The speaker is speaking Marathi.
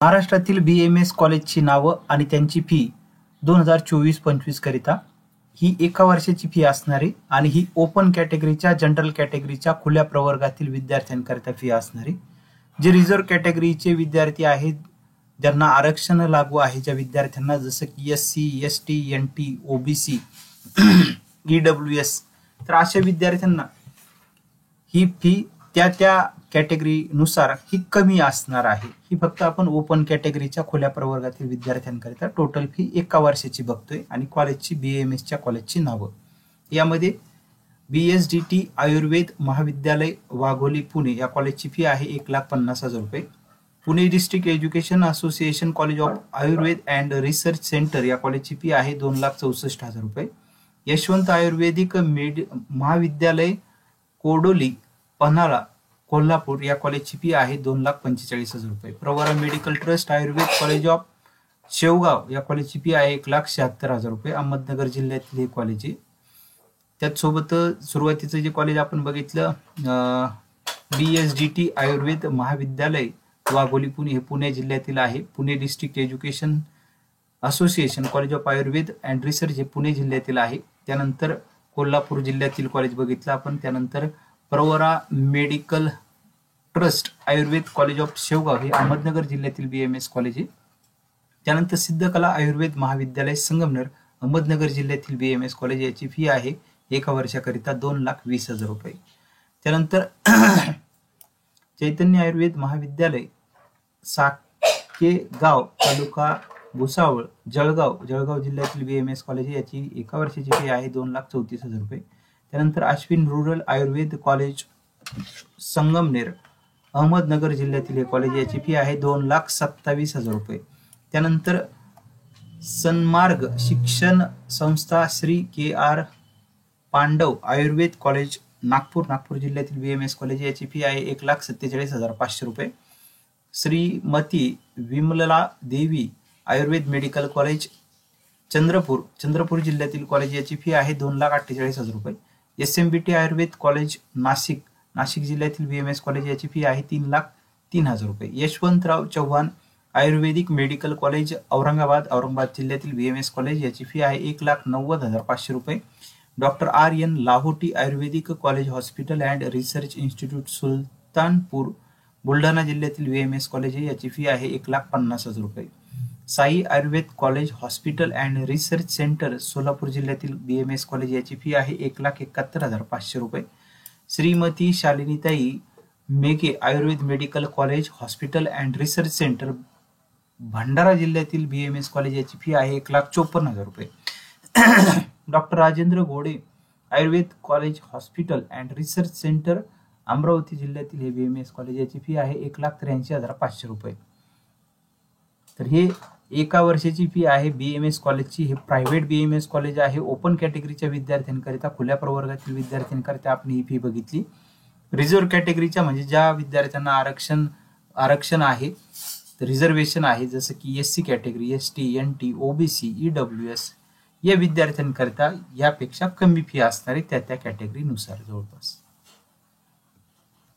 महाराष्ट्रातील BMS कॉलेजची नावं आणि त्यांची फी 2024-25 करिता ही एका वर्षाची फी असणारी आणि ही ओपन कॅटेगरीच्या जनरल कॅटेगरीच्या खुल्या प्रवर्गातील विद्यार्थ्यांकरिता फी असणारी. जे रिझर्व्ह कॅटेगरीचे विद्यार्थी आहेत ज्यांना आरक्षण लागू आहे, ज्या विद्यार्थ्यांना जसं की SC, ST, NT, OBC, EWS, तर अशा विद्यार्थ्यांना ही फी त्या कॅटेगरीनुसार ही कमी असणार आहे. ही फक्त आपण ओपन कॅटेगरीच्या खुल्या प्रवर्गातील विद्यार्थ्यांकरिता टोटल फी एका वर्षाची बघतोय. आणि कॉलेजची BMSच्या कॉलेजची नावं यामध्ये BSDT आयुर्वेद महाविद्यालय वाघोली पुणे या कॉलेजची फी आहे 1,50,000 रुपये. Pune district education association college of Ayurveda and research centre या कॉलेजची फी आहे 2,64,000 रुपये. यशवंत आयुर्वेदिक महाविद्यालय कोडोली पन्हाळा कोल्हापूर या कॉलेजची फी आहे 2,45,000 रुपये. Pravara medical trust Ayurveda college of Shevgaon या कॉलेजची फी आहे 1,76,000 रुपये. अहमदनगर जिल्ह्यातील हे कॉलेज आहे. त्याचसोबत सुरुवातीचं जे कॉलेज आपण बघितलं BSDT आयुर्वेद महाविद्यालय वाघोली पुणे हे पुणे जिल्ह्यातील आहे. Pune district education association college of Ayurveda and research हे पुणे जिल्ह्यातील आहे. त्यानंतर कोल्हापूर जिल्ह्यातील कॉलेज बघितलं आपण. त्यानंतर Pravara medical trust Ayurveda college of Shevgaon हे अहमदनगर जिल्ह्यातील BMS कॉलेज आहे. त्यानंतर सिद्धकला आयुर्वेद महाविद्यालय संगमनेर अहमदनगर जिल्ह्यातील BMS कॉलेज याची फी आहे एका वर्षाकरिता 2,20,000 रुपये. त्यानंतर चैतन्य आयुर्वेद महाविद्यालय साकेगाव तालुका भुसावळ जळगाव जिल्ह्यातील BMS कॉलेज याची एका वर्षाची फी आहे 2,34,000 रुपये. त्यानंतर अश्विन रुरल आयुर्वेद कॉलेज संगमनेर अहमदनगर जिल्ह्यातील हे कॉलेज याची फी आहे 2,27,000 रुपये. त्यानंतर सन्मार्ग शिक्षण संस्था श्री KR पांडव आयुर्वेद कॉलेज नागपूर जिल्ह्यातील BMS कॉलेज याची फी आहे 1,47,500 रुपये. श्रीमती विमला देवी आयुर्वेद मेडिकल कॉलेज चंद्रपूर जिल्ह्यातील कॉलेज याची फी आहे 2,48,000 रुपये. SMBT आयुर्वेद कॉलेज नाशिक जिल्ह्यातील BMS कॉलेज याची फी आहे 3,03,000 रुपये. यशवंतराव चव्हाण आयुर्वेदिक मेडिकल कॉलेज औरंगाबाद जिल्ह्यातील BMS कॉलेज याची फी आहे 1,90,500 रुपये. Doctor RN Lahoti ayurvedic college hospital and research institute Sultanpur Buldhana जिल्ह्यातील BMS कॉलेज याची फी आहे 1,50,000 रुपये. Sai Ayurveda college hospital and research centre Solapur जिल्ह्यातील BMS कॉलेज याची फी आहे 1,71,500 रुपये. Shrimati Shalinitai Meghe Ayurveda medical college hospital and research centre Bhandara जिल्ह्यातील BMS कॉलेज याची फी आहे 1,54,000 रुपये. डॉक्टर राजेंद्र घोडे Ayurveda college hospital and research centre Amravati जिल्ह्यातील हे BMS कॉलेज याची फी आहे 1,83,500 रुपये. तर हे एका वर्षाची फी आहे BMS कॉलेजची. हे प्रायव्हेट BMS कॉलेज आहे. ओपन कॅटेगरीच्या विद्यार्थ्यांकरिता खुल्या प्रवर्गातील विद्यार्थ्यांकरिता आपण ही फी बघितली. रिझर्व्ह कॅटेगरीच्या म्हणजे ज्या विद्यार्थ्यांना आरक्षण आहे, रिझर्वेशन आहे, जसं की SC category, ST, NT, OBC, EWS या विद्यार्थ्यांकरिता यापेक्षा कमी फी असणारी त्या कॅटेगरीनुसार जवळपास.